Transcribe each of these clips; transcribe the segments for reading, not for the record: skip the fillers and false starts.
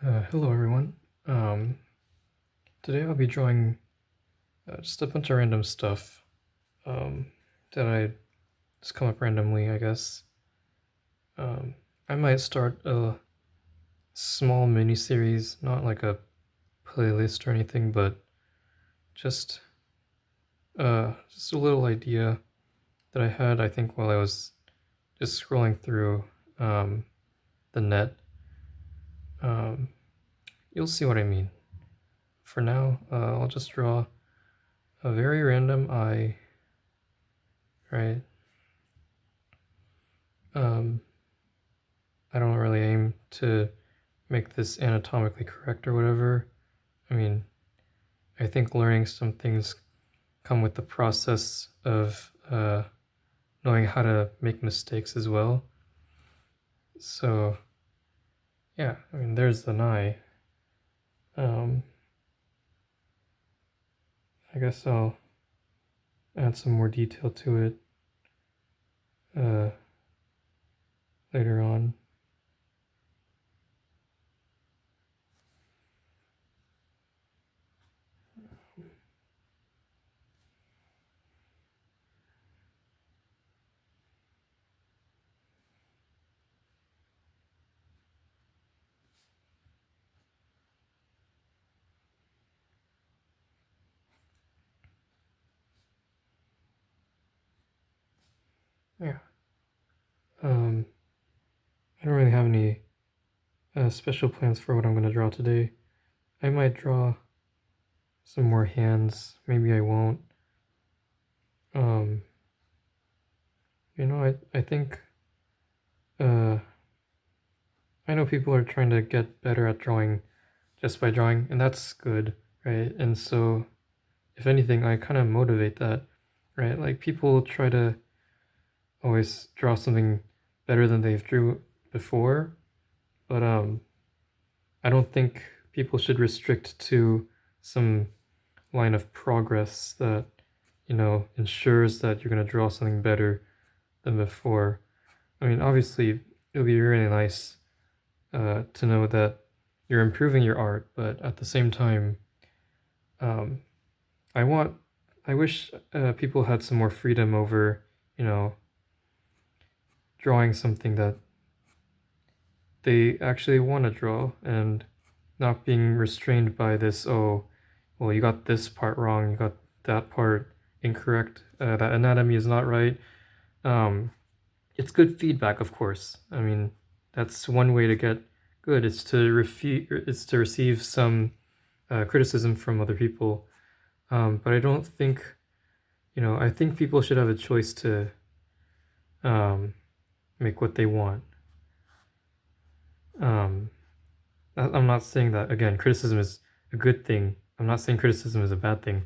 Hello everyone. Today I'll be drawing just a bunch of random stuff um, that I just come up randomly, I guess. I might start a small mini series, not like a playlist or anything, but just just a little idea that I had, I think, while I was just scrolling through um, the net. Um, you'll see what I mean. For now, I'll just draw a very random eye, right? Um, I don't really aim to make this anatomically correct or whatever. I mean, I think learning some things come with the process of knowing how to make mistakes as well. So, yeah, I mean, there's an eye. Um, I guess I'll add some more detail to it uh, later on. Yeah. Um, I don't really have any special plans for what I'm going to draw today. I might draw some more hands. Maybe I won't. Um, I think uh, I know people are trying to get better at drawing just by drawing, and that's good, right? And so, if anything, I kind of motivate that, right? Like people try to always draw something better than they've drew before, but I don't think people should restrict to some line of progress that ensures that you're going to draw something better than before. I mean, obviously, it would be really nice to know that you're improving your art, but at the same time, um, I want, I wish people had some more freedom over, you know, drawing something that they actually want to draw and not being restrained by this. Oh, well, you got this part wrong, you got that part incorrect, that anatomy is not right. Um, it's good feedback, of course. I mean, that's one way to get good. It's to receive some criticism from other people. But I don't think, I think people should have a choice to um, make what they want. Um, I'm not saying that, again, criticism is a good thing. I'm not saying criticism is a bad thing.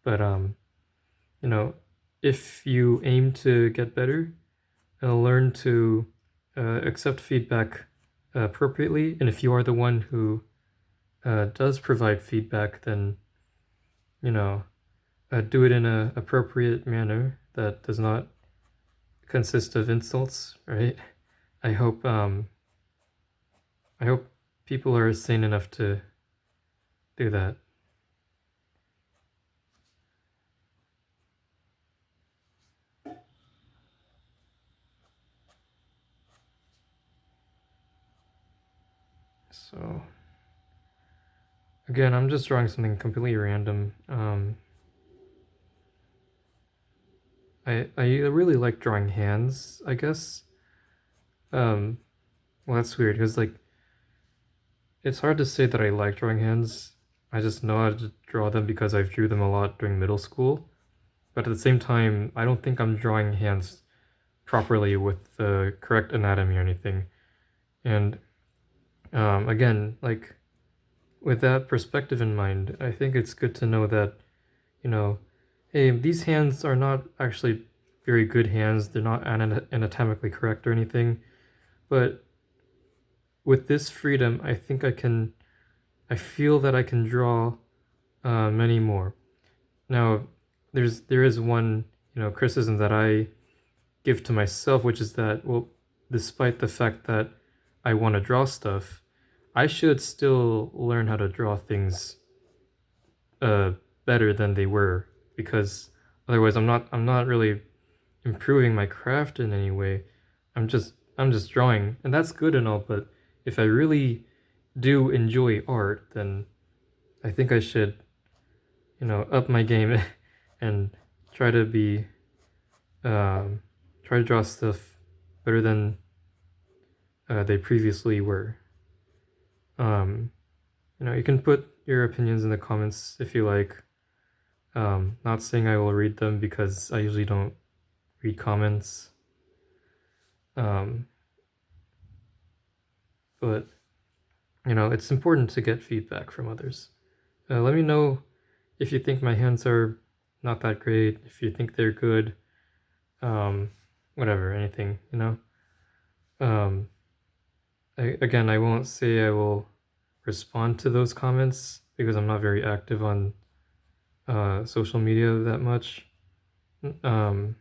But, you know, if you aim to get better, learn to accept feedback appropriately. And if you are the one who does provide feedback, then, you know, do it in a appropriate manner that does not consist of insults, right? I hope I hope people are sane enough to do that. So again, I'm just drawing something completely random. I really like drawing hands, I guess. Um, well, that's weird because like it's hard to say that I like drawing hands. I just know how to draw them because I've drew them a lot during middle school. But at the same time, I don't think I'm drawing hands properly with the correct anatomy or anything. And again, like with that perspective in mind, I think it's good to know that, you know, hey, these hands are not actually very good hands. They're not anatomically correct or anything. But with this freedom, I feel that I can draw many more. Now, there is one, criticism that I give to myself, which is that, well, despite the fact that I want to draw stuff, I should still learn how to draw things uh better than they were, because otherwise I'm not really improving my craft in any way. I'm just drawing, and that's good and all, but if I really do enjoy art, then I think I should, up my game and try to be try to draw stuff better than they previously were. Um, you can put your opinions in the comments if you like. Not saying I will read them because I usually don't read comments. Um, but it's important to get feedback from others. Let me know if you think my hands are not that great, if you think they're good, um, whatever, anything, Um, I won't say I will respond to those comments because I'm not very active on social media that much. Um,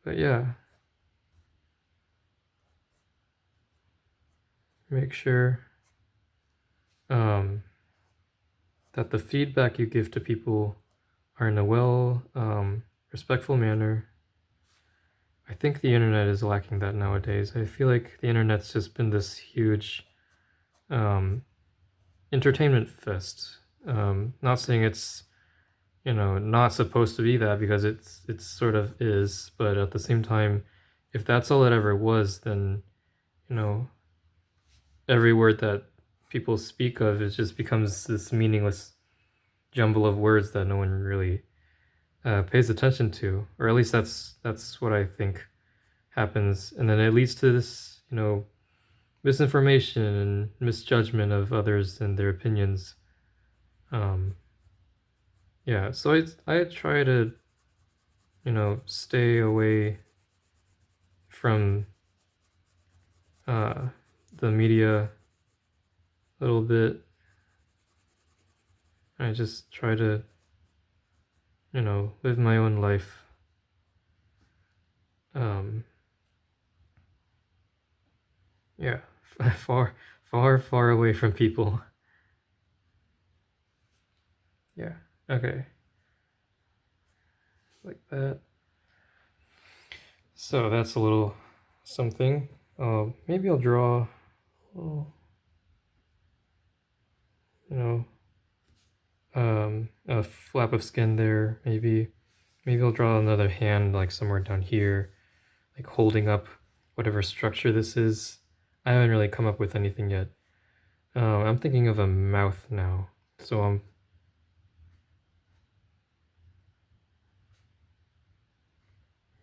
but yeah, make sure um, that the feedback you give to people are in a respectful manner. I think the internet is lacking that nowadays. I feel like the internet's just been this huge um, entertainment fest. Not saying it's not supposed to be that, because it's sort of is, but at the same time, if that's all it ever was, then you know every word that people speak of, it just becomes this meaningless jumble of words that no one really pays attention to, or at least that's what I think happens, and then it leads to this misinformation and misjudgment of others and their opinions. um yeah, so I try to stay away from uh the media a little bit. I just try to live my own life, um yeah, far far away from people. Yeah, okay, like that. So that's a little something. Maybe I'll draw, oh, you know, a flap of skin there. Maybe I'll draw another hand like somewhere down here, like holding up whatever structure this is. I haven't really come up with anything yet. I'm thinking of a mouth now, so I'm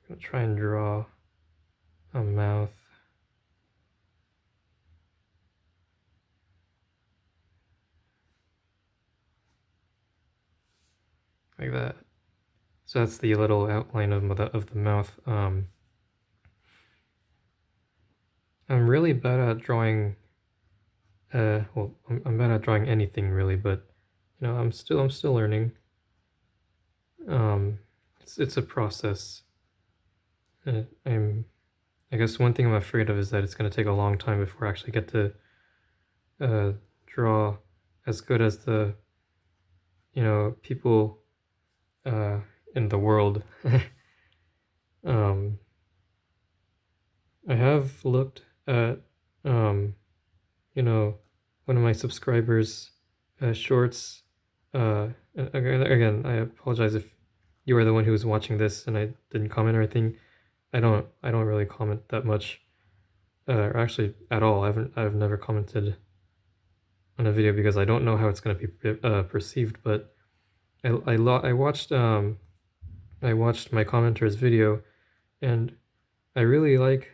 gonna try and draw a mouth. Like that. So that's the little outline of the mouth. I'm really bad at drawing. Well, I'm bad at drawing anything really, but I'm still learning. It's a process. I guess one thing I'm afraid of is that it's going to take a long time before I actually get to draw as good as the people uh, in the world. um, I have looked at one of my subscribers' shorts. Again, I apologize if you are the one who was watching this and I didn't comment or anything. I don't really comment that much, or actually at all. I've never commented on a video because I don't know how it's going to be perceived. But I watched my commenter's video, and I really like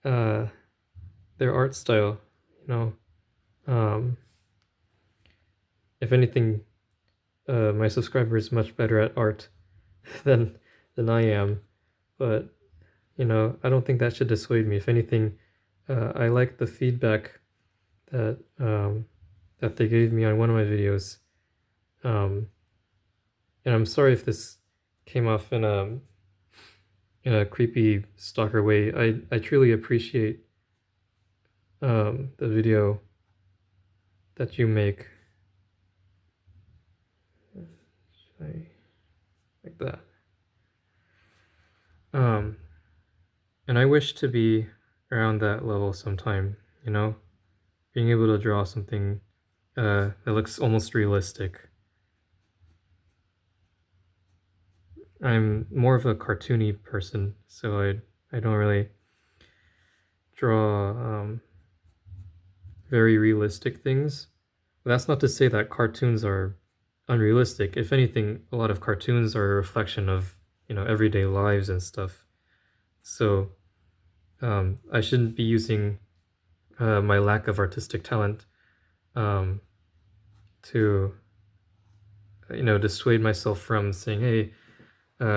their art style. You know, um, if anything, my subscriber is much better at art than I am, but I don't think that should dissuade me. If anything, I like the feedback that that they gave me on one of my videos. And I'm sorry if this came off in a creepy stalker way. I truly appreciate the video that you make, like that. And I wish to be around that level sometime, you know, being able to draw something that looks almost realistic. I'm more of a cartoony person, so I don't really draw very realistic things. But that's not to say that cartoons are unrealistic. If anything, a lot of cartoons are a reflection of, you know, everyday lives and stuff. So I shouldn't be using my lack of artistic talent um, to, you know, dissuade myself from saying, hey,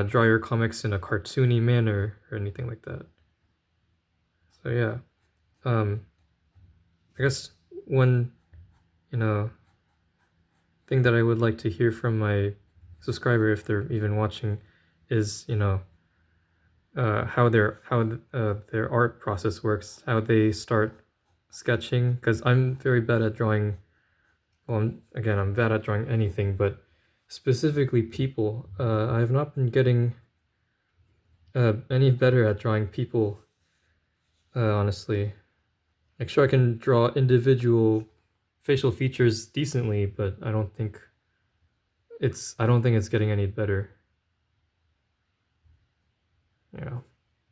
draw your comics in a cartoony manner or anything like that. So yeah, I guess one, you know, thing that I would like to hear from my subscriber, if they're even watching, is, you know, how their art process works, how they start sketching. Because I'm very bad at drawing. Well, again, I'm bad at drawing anything, but specifically people. I have not been getting any better at drawing people. Honestly, like sure I can draw individual facial features decently, but I don't think it's getting any better. You know,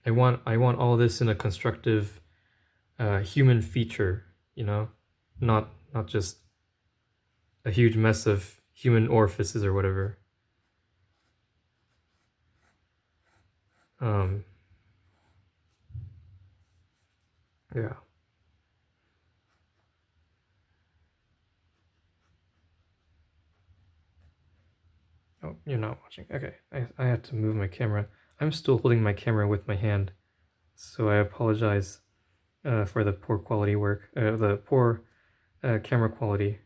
I want all this in a constructive human feature, you know, not just a huge mess of human orifices or whatever. Um, yeah. Oh, you're not watching. Okay, I had to move my camera. I'm still holding my camera with my hand, so I apologize for the poor quality work, the poor camera quality.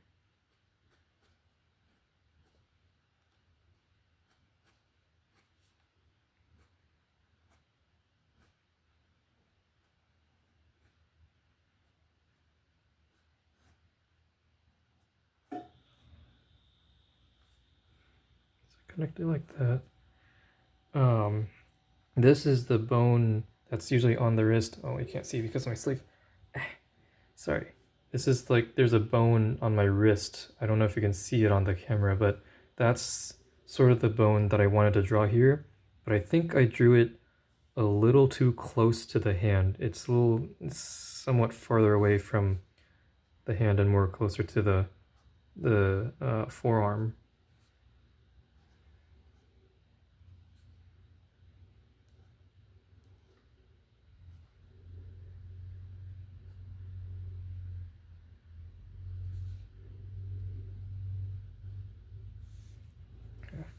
So connect it like that. This is the bone that's usually on the wrist. Oh, you can't see because of my sleeve. Sorry. This is like, there's a bone on my wrist. I don't know if you can see it on the camera, but that's sort of the bone that I wanted to draw here. But I think I drew it a little too close to the hand. It's somewhat farther away from the hand and more closer to the forearm. Okay.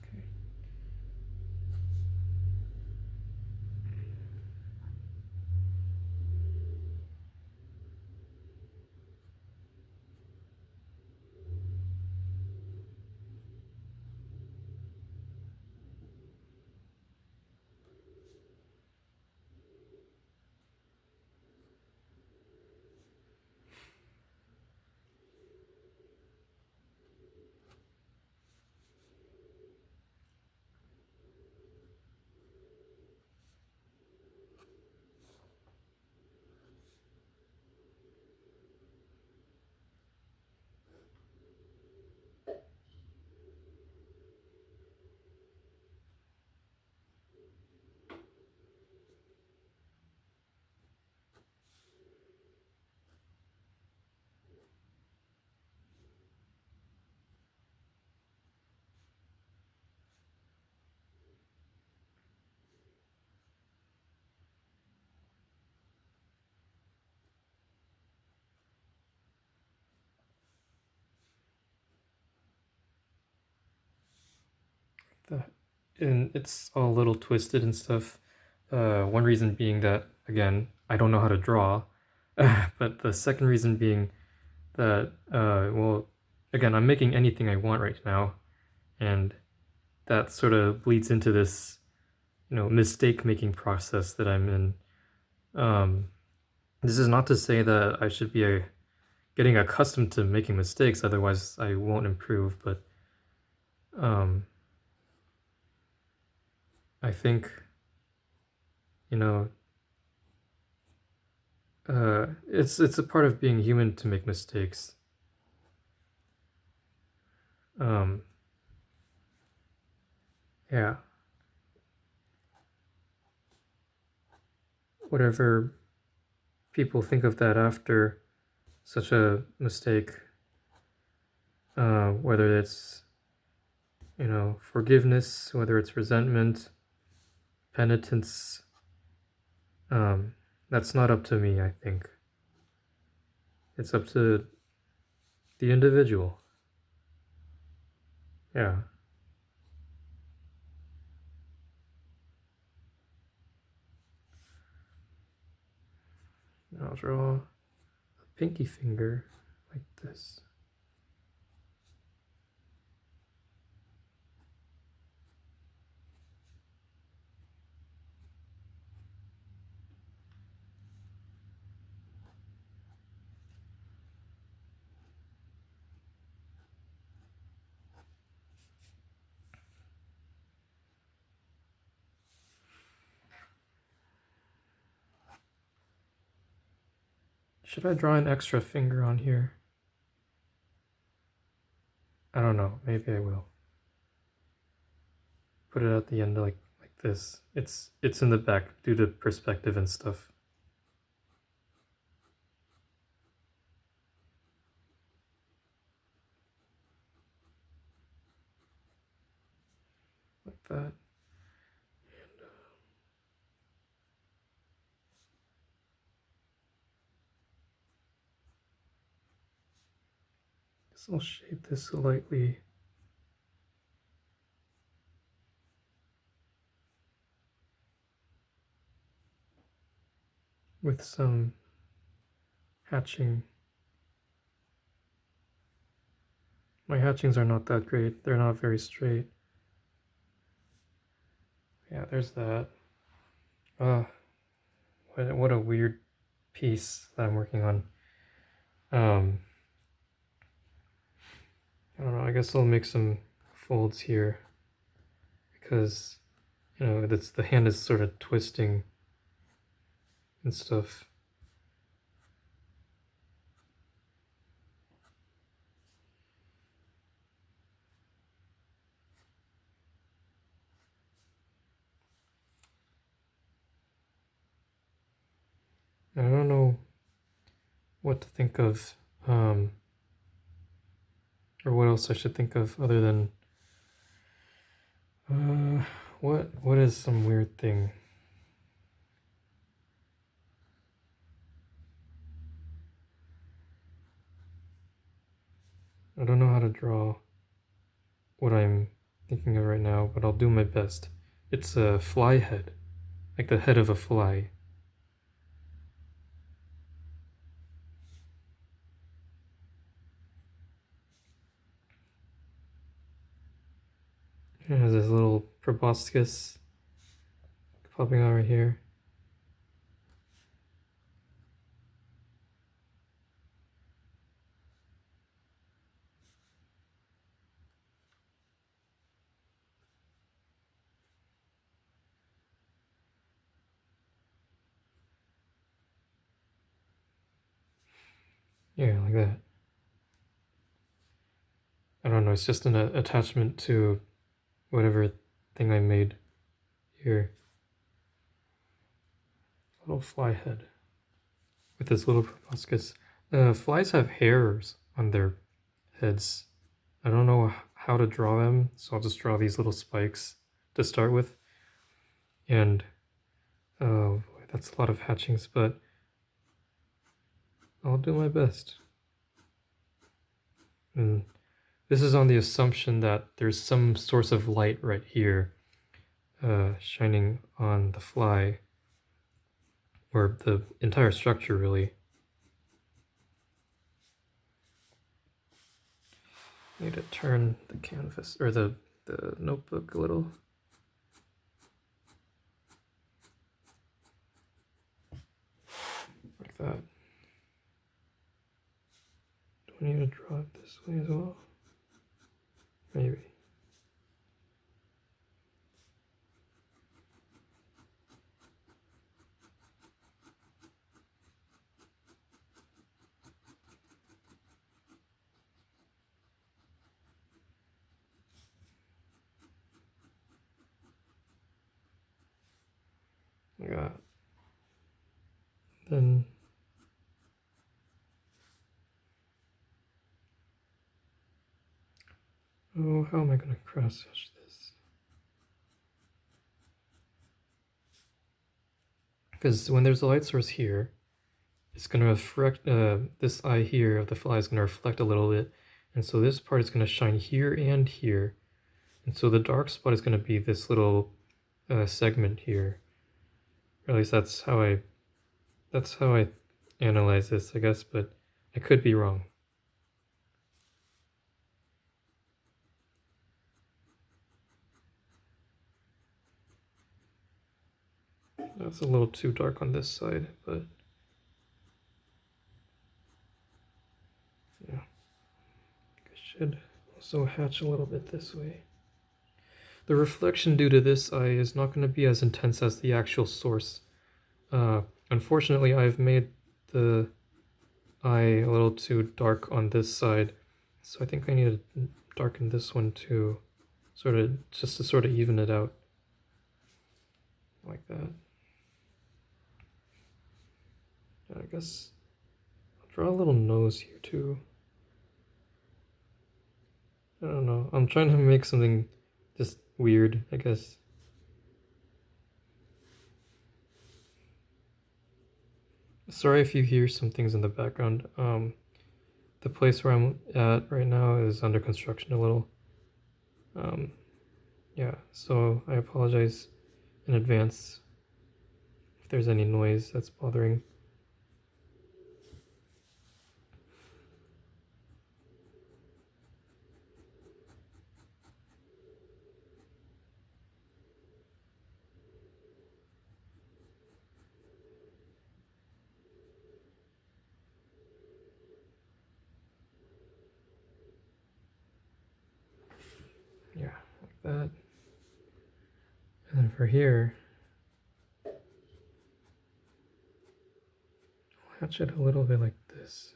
The, and it's all a little twisted and stuff. One reason being that, again, I don't know how to draw. But the second reason being that, well, again, I'm making anything I want right now. And that sort of bleeds into this, you know, mistake making process that I'm in. This is not to say that I should be getting accustomed to making mistakes, otherwise I won't improve, but um, I think, you know, it's a part of being human to make mistakes. Um, yeah, whatever people think of that after such a mistake, whether it's, forgiveness, whether it's resentment, penitence, um, that's not up to me, I think. It's up to the individual. Yeah. I'll draw a pinky finger like this. Should I draw an extra finger on here? I don't know. Maybe I will. Put it at the end like this. It's in the back due to perspective and stuff. Like that. Guess I'll shape this slightly. With some hatching. My hatchings are not that great. They're not very straight. Yeah, there's that. What a weird piece that I'm working on. I don't know. I guess I'll make some folds here because that's the hand is sort of twisting and stuff. I don't know what to think of, or what else I should think of other than, what is some weird thing? I don't know how to draw what I'm thinking of right now, but I'll do my best. It's a fly head, like the head of a fly. It has this little proboscis popping out right here. Yeah, like that. I don't know, it's just an attachment to whatever thing I made here. Little fly head with this little proboscis. Flies have hairs on their heads. I don't know how to draw them, so I'll just draw these little spikes to start with. And that's a lot of hatchings, but I'll do my best. And this is on the assumption that there's some source of light right here shining on the fly, or the entire structure really. Need to turn the canvas or the notebook a little. Like that. I need to draw it this way as well. Maybe. Like that. Then oh, how am I going to cross hatch this? Because when there's a light source here, it's going to reflect, this eye here of the fly is going to reflect a little bit. And so this part is going to shine here and here. And so the dark spot is going to be this little segment here. Or at least that's how I analyze this, I guess, but I could be wrong. That's a little too dark on this side, but yeah. I should also hatch a little bit this way. The reflection due to this eye is not going to be as intense as the actual source. Unfortunately, I've made the eye a little too dark on this side, so I think I need to darken this one too, just to sort of even it out, like that. I guess I'll draw a little nose here too. I don't know. I'm trying to make something just weird, I guess. Sorry if you hear some things in the background. The place where I'm at right now is under construction a little. Yeah, so I apologize in advance if there's any noise that's bothering. Yeah, like that. And then for here, I'll hatch it a little bit like this.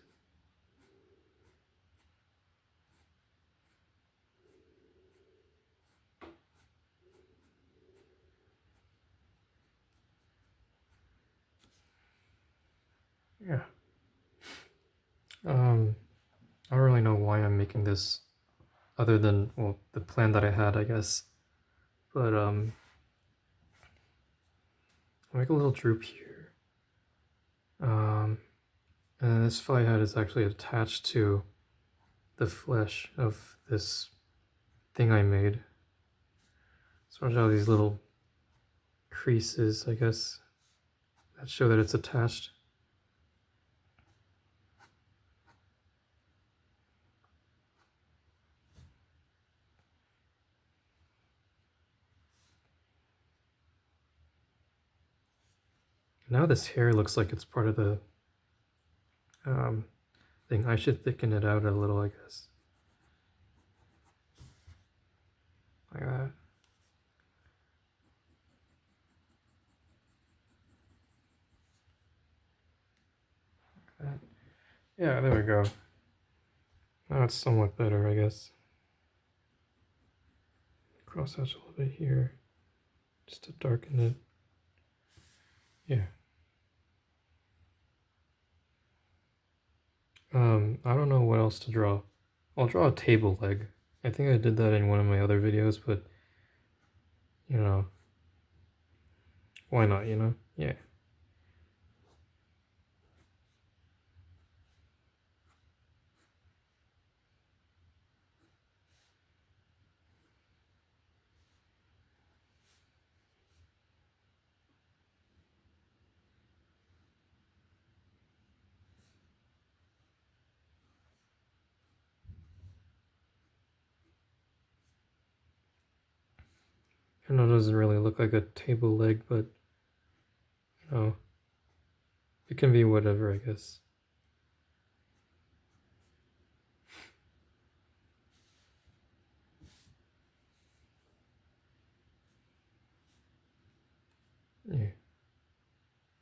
Yeah. I don't really know why I'm making this, other than, well, the plan that I had, I guess. But I'll make a little droop here. And this fly head is actually attached to the flesh of this thing I made. So watch out these little creases, I guess, that show that it's attached. Now this hair looks like it's part of the thing. I should thicken it out a little, I guess. Like that. Like that. Yeah, there we go. Now it's somewhat better, I guess. Cross hatch a little bit here, just to darken it. Yeah. I don't know what else to draw. I'll draw a table leg. I think I did that in one of my other videos, but you know, why not, you know? Yeah. I know it doesn't really look like a table leg, but you know, it can be whatever, I guess.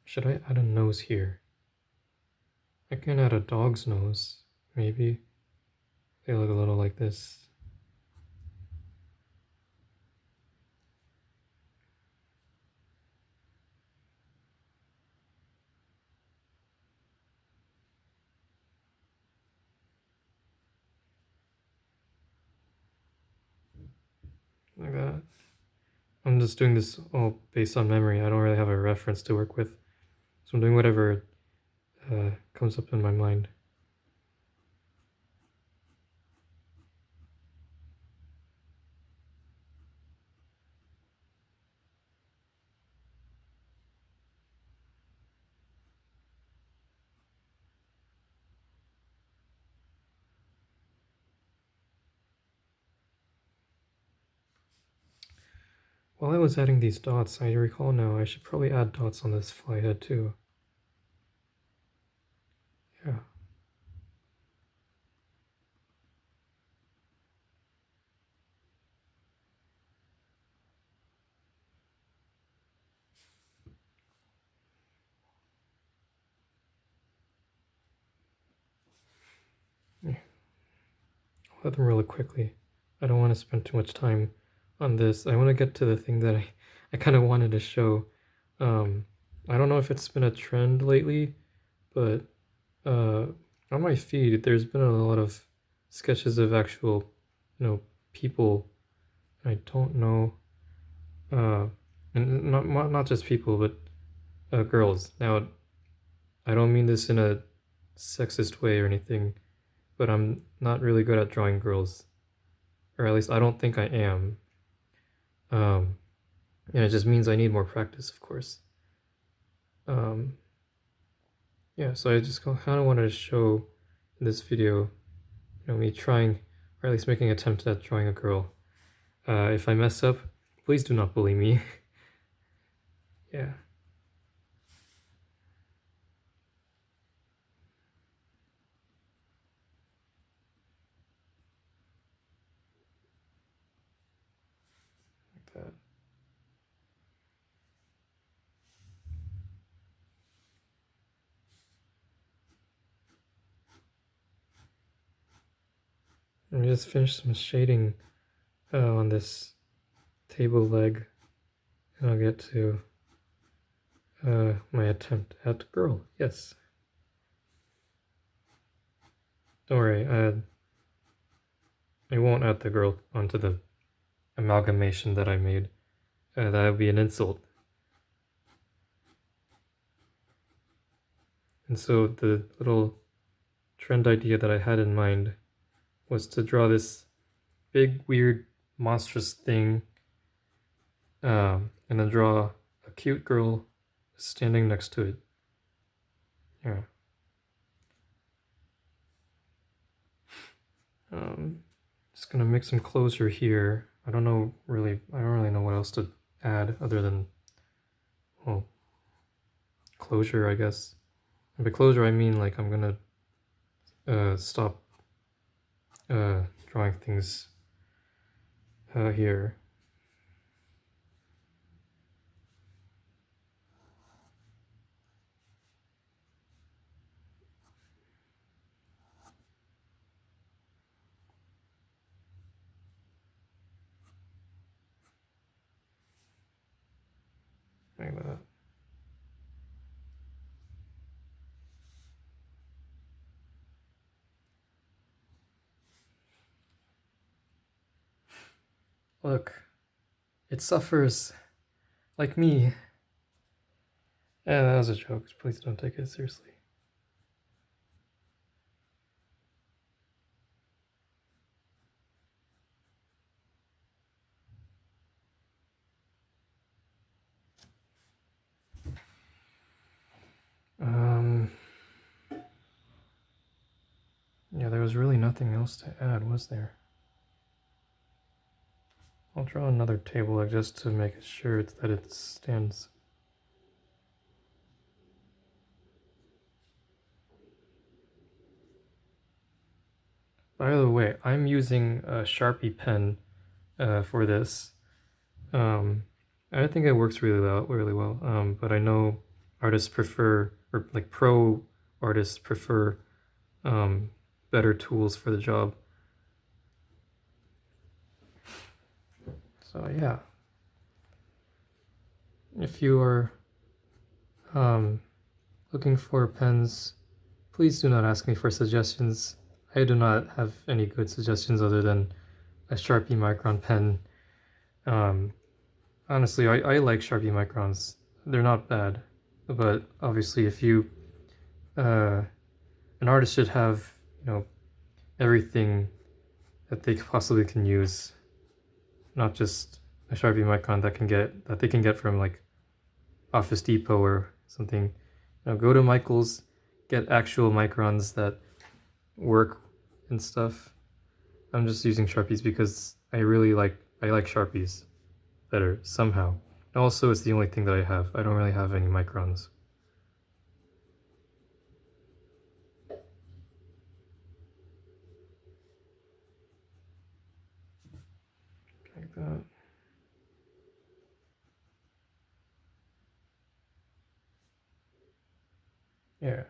Should I add a nose here? I can add a dog's nose, maybe. They look a little like this. Like that. I'm just doing this all based on memory. I don't really have a reference to work with. So I'm doing whatever comes up in my mind. While I was adding these dots, I recall now I should probably add dots on this fly head too. Yeah. I'll add them really quickly. I don't want to spend too much time on this. I want to get to the thing that I kind of wanted to show. I don't know if it's been a trend lately, but on my feed, there's been a lot of sketches of actual, people. I don't know, and not just people, but girls. Now, I don't mean this in a sexist way or anything, but I'm not really good at drawing girls, or at least I don't think I am. Um, and it just means I need more practice, of course. Yeah, so I just kind of wanted to show in this video, me trying, or at least making an attempt at drawing a girl. If I mess up, please do not bully me. Yeah. Like that. Let me just finish some shading on this table leg, and I'll get to my attempt at girl. Yes. Don't worry, I won't add the girl onto the amalgamation that I made. That would be an insult. And so the little trend idea that I had in mind was to draw this big, weird, monstrous thing, and then draw a cute girl standing next to it. Yeah. Just gonna make some closure here. I don't really know what else to add other than, well, closure, I guess. And by closure, I mean like I'm gonna stop drawing things here. Like that. Look, it suffers like me. Yeah, that was a joke. Please don't take it seriously. Yeah, there was really nothing else to add, was there? I'll draw another table like just to make sure that it stands. By the way, I'm using a Sharpie pen for this. I think it works really well. But I know artists prefer, or like pro artists prefer better tools for the job. So yeah, if you are looking for pens, please do not ask me for suggestions. I do not have any good suggestions other than a Sharpie Micron pen. Honestly, I like Sharpie Microns. They're not bad, but obviously, if you an artist should have, everything that they possibly can use, not just a Sharpie Micron that they can get from like Office Depot or something. Go to Michael's, get actual microns that work and stuff. I'm just using Sharpies because I like Sharpies better somehow. Also, it's the only thing that I have. I don't really have any microns. Like that. Yeah.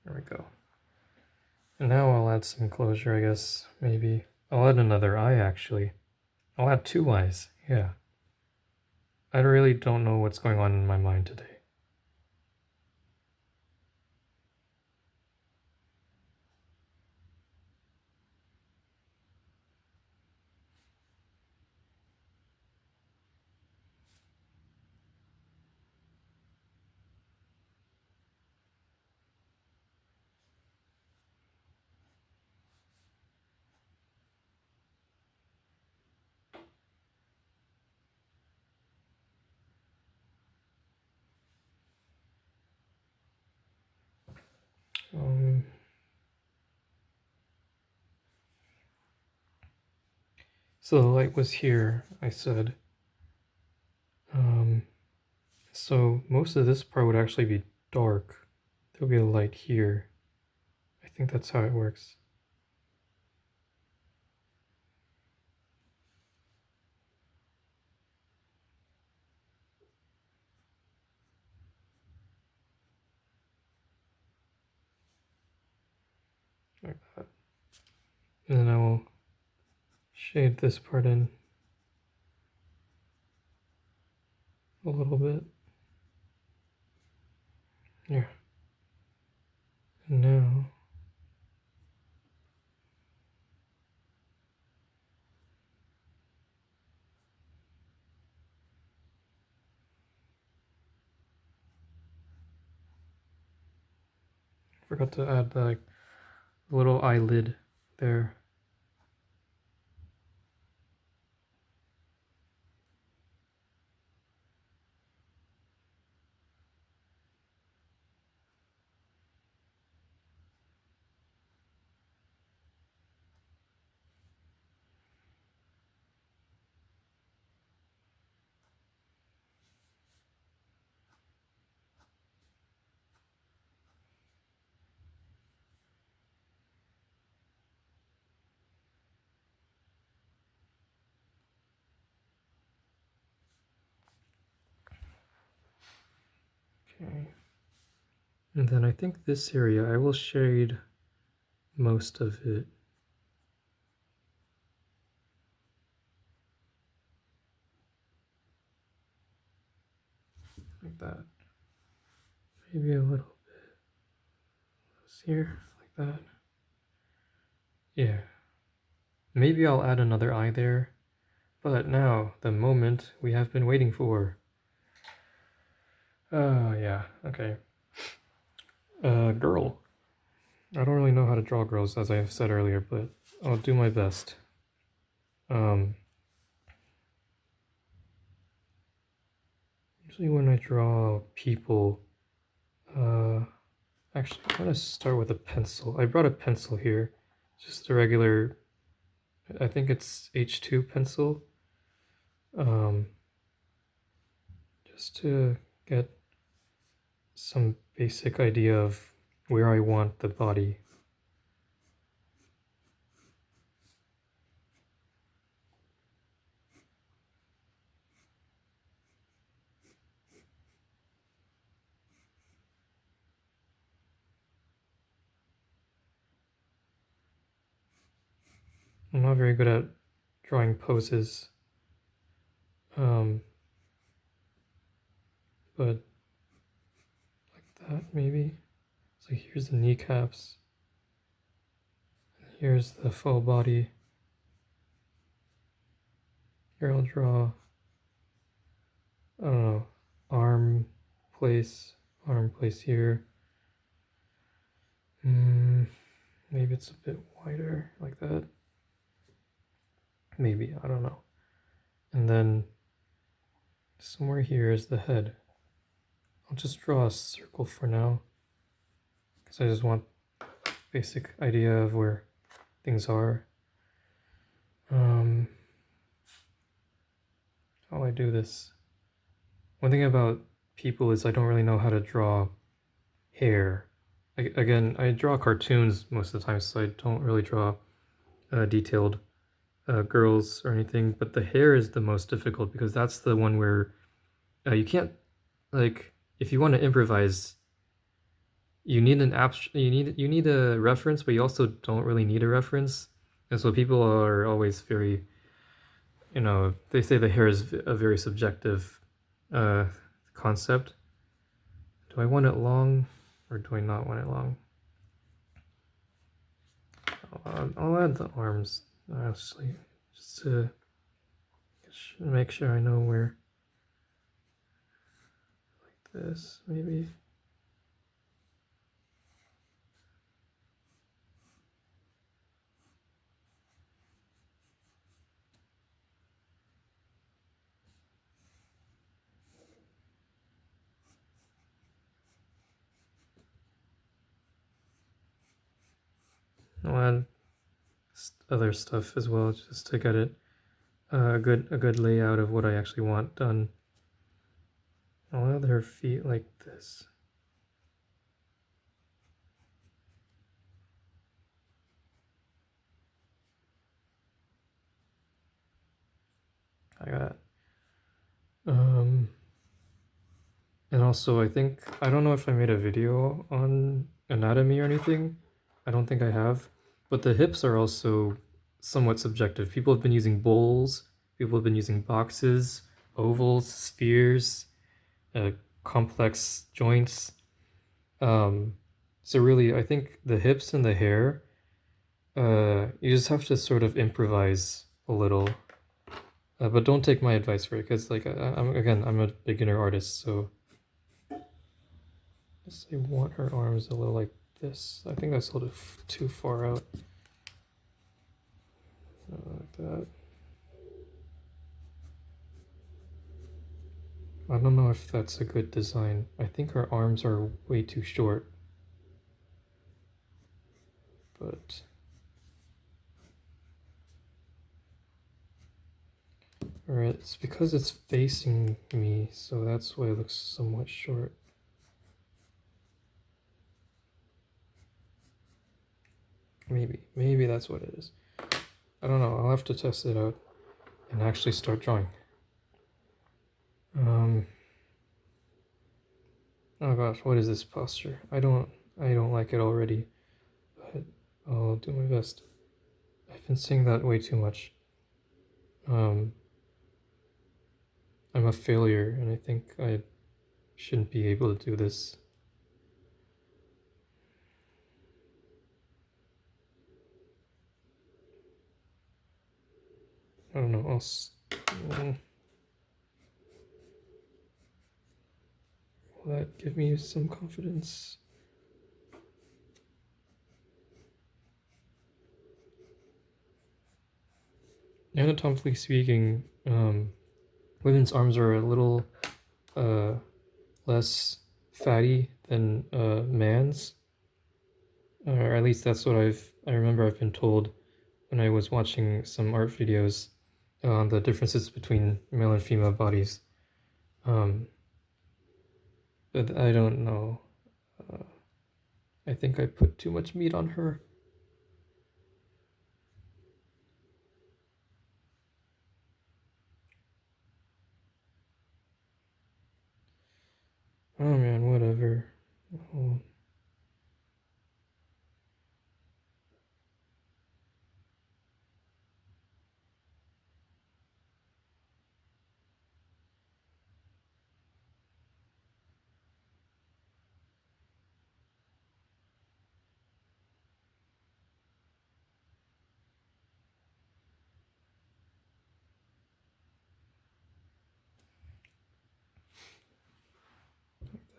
There we go. And now I'll add some closure, I guess. Maybe. I'll add another eye, actually. I'll add 2 eyes. Yeah. I really don't know what's going on in my mind today. So the light was here, I said. So most of this part would actually be dark. There'll be a light here. I think that's how it works. Like that. And then I will shade this part in a little bit. Here. And now forgot to add the little eyelid there. Okay. And then I think this area, I will shade most of it. Like that. Maybe a little bit here, like that. Yeah. Maybe I'll add another eye there. But now, the moment we have been waiting for. Oh, yeah, okay. Girl. I don't really know how to draw girls, as I have said earlier, but I'll do my best. Usually when I draw people, actually, I'm gonna start with a pencil. I brought a pencil here, just a regular, I think it's H2 pencil. Just to get some basic idea of where I want the body. I'm not very good at drawing poses. Um, but like that maybe. So here's the kneecaps. Here's the full body. Here I'll draw, I don't know, arm place, arm place here. Maybe it's a bit wider like that. Maybe, I don't know. And then somewhere here is the head. I'll just draw a circle for now because I just want basic idea of where things are. How I do this. One thing about people is I don't really know how to draw hair. Again, I draw cartoons most of the time, so I don't really draw detailed girls or anything. But the hair is the most difficult because that's the one where you can't, like, if you want to improvise, you need you need a reference, but you also don't really need a reference. And so people are always very, they say the hair is a very subjective concept. Do I want it long or do I not want it long? I'll add the arms, actually, just to make sure I know where. Like this, maybe. I'll add other stuff as well, just to get it a good layout of what I actually want done. I'll add her feet like this. Like that. And also I don't know if I made a video on anatomy or anything. I don't think I have. But the hips are also somewhat subjective. People have been using bowls, people have been using boxes, ovals, spheres, uh, complex joints. So really, I think the hips and the hair, you just have to sort of improvise a little. But don't take my advice for it, because like I'm a beginner artist, so I want her arms a little like this. I think that's a little too far out. Like that. I don't know if that's a good design. I think her arms are way too short. But alright, it's because it's facing me, so that's why it looks somewhat short. Maybe that's what it is. I don't know, I'll have to test it out and actually start drawing. Oh gosh, what is this posture? I don't like it already, but I'll do my best. I've been saying that way too much. I'm a failure, and I think I shouldn't be able to do this. I don't know, will that give me some confidence? Anatomically speaking, women's arms are a little less fatty than man's, or at least that's what I remember I've been told when I was watching some art videos on the differences between male and female bodies. But I don't know. I think I put too much meat on her. Oh man, whatever. Oh.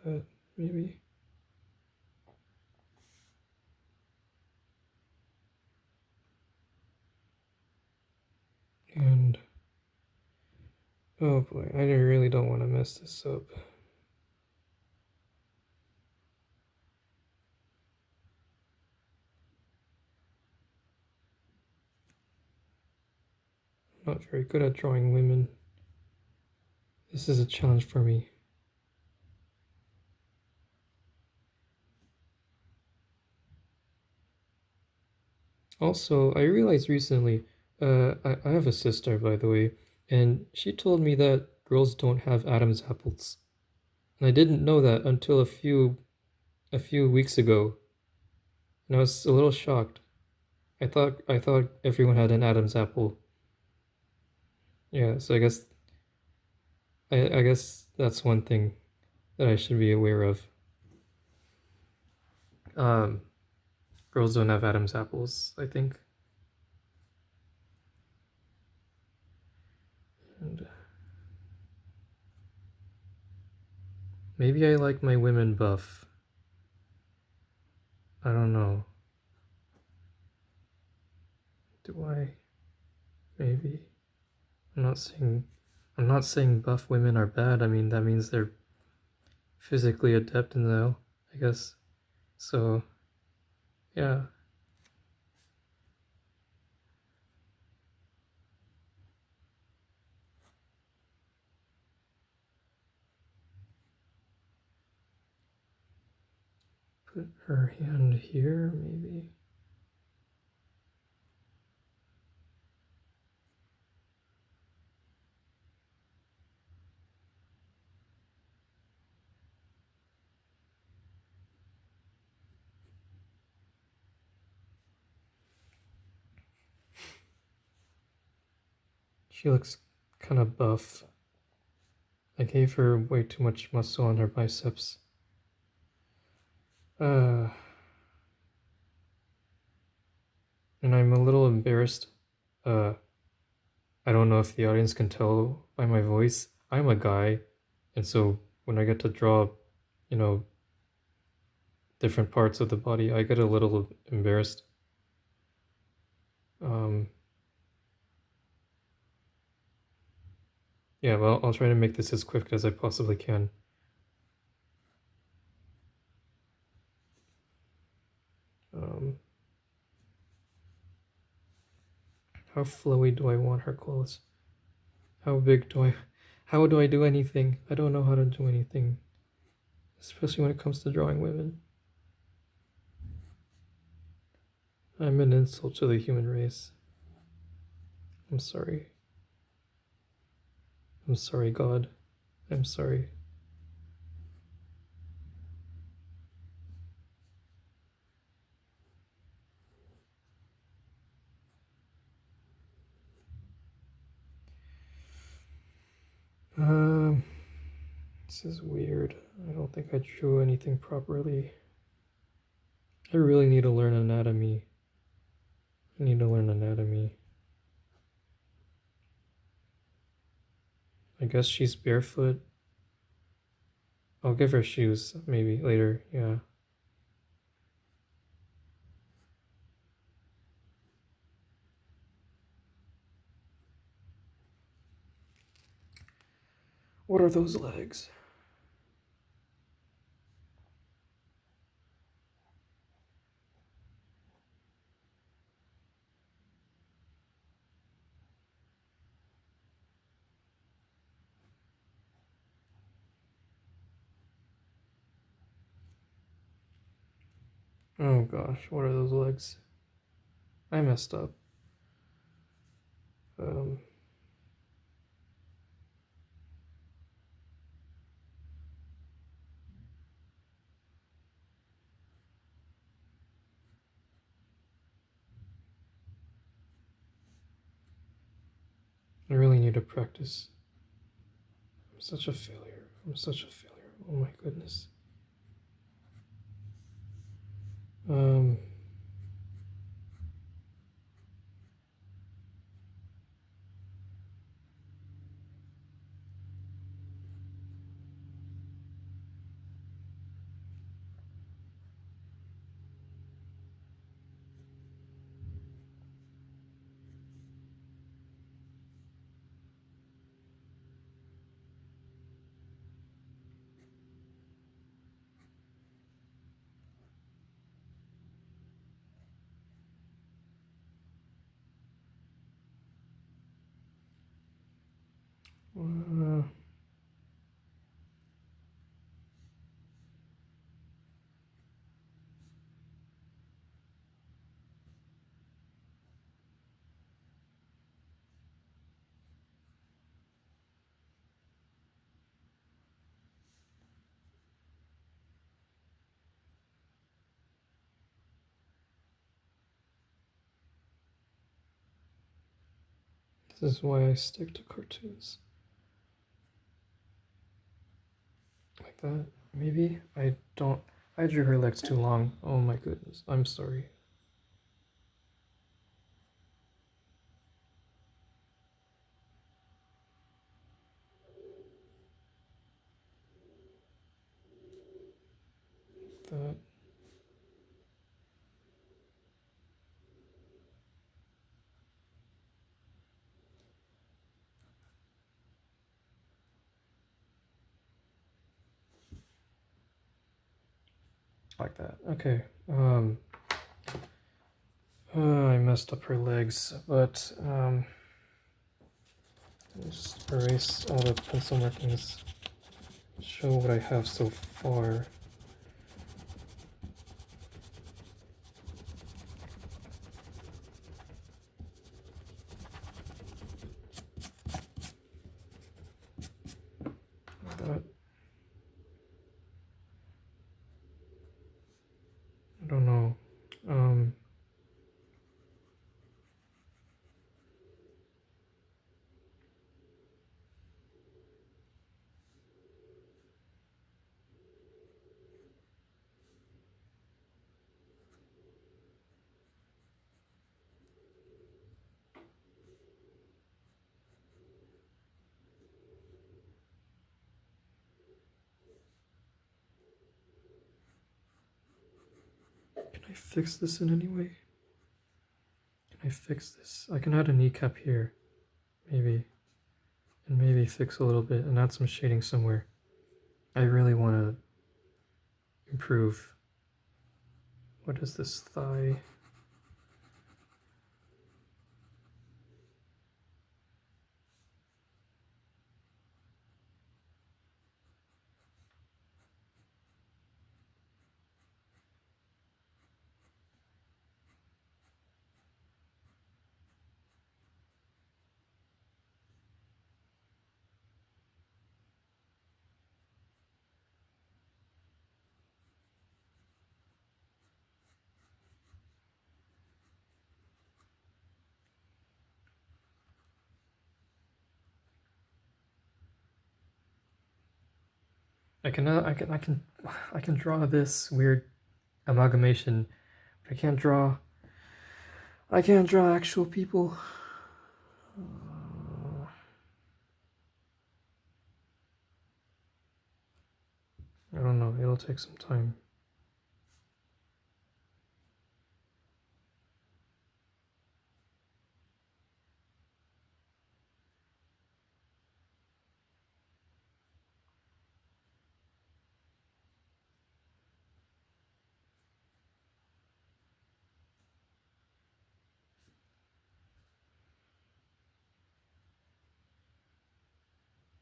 that, maybe. And oh boy, I really don't want to mess this up. I'm not very good at drawing women. This is a challenge for me. Also, I realized recently, I have a sister, by the way, and she told me that girls don't have Adam's apples. And I didn't know that until a few weeks ago. And I was a little shocked. I thought everyone had an Adam's apple. Yeah, so I guess that's one thing that I should be aware of. Um, Girls don't have Adam's apples, I think. And maybe I like my women buff. I don't know. Do I? Maybe. I'm not saying I'm not saying buff women are bad. I mean that means they're physically adept in the, I guess. So yeah. Put her hand here, maybe. She looks kind of buff. I gave her way too much muscle on her biceps. Uh, and I'm a little embarrassed. Uh, I don't know if the audience can tell by my voice. I'm a guy, and so when I get to draw, you know, different parts of the body, I get a little embarrassed. Um, yeah, well, I'll try to make this as quick as I possibly can. Um, how flowy do I want her clothes? How big do I? How do I do anything? I don't know how to do anything, especially when it comes to drawing women. I'm an insult to the human race. I'm sorry. I'm sorry, God. I'm sorry. Um, this is weird. I don't think I drew anything properly. I really need to learn anatomy. I need to learn anatomy. I guess she's barefoot. I'll give her shoes maybe later. Yeah. What are those legs? Oh gosh, what are those legs? I messed up. Um, I really need to practice. I'm such a failure. I'm such a failure. Oh my goodness. Um, Uh, this is why I stick to cartoons. Like that. Maybe I don't. I drew her legs too long. Oh my goodness. I'm sorry. That. Like that. Okay. I messed up her legs, but just erase all the pencil markings. Show what I have so far. That. I don't know. Can I fix this in any way? Can I fix this? I can add a kneecap here, maybe, and maybe fix a little bit and add some shading somewhere. I really want to improve. What is this thigh? I can draw this weird amalgamation, but I can't draw actual people. I don't know, it'll take some time.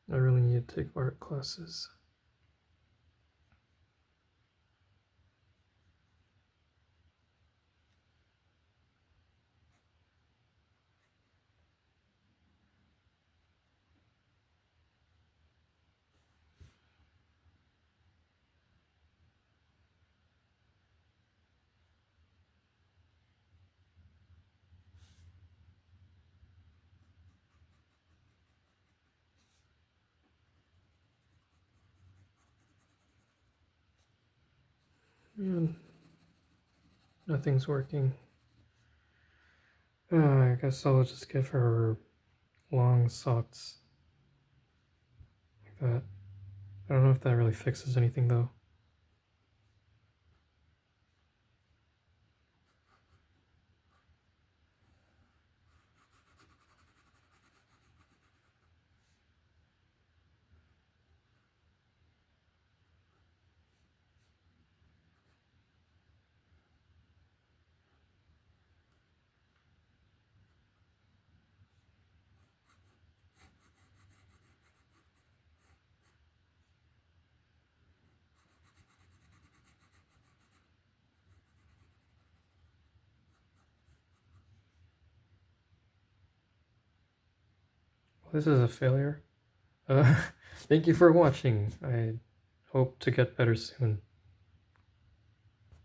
I really need to take art classes. Man, nothing's working. I guess I'll just give her long socks like that. I don't know if that really fixes anything though. this is a failure. Uh, thank you for watching. I hope to get better soon.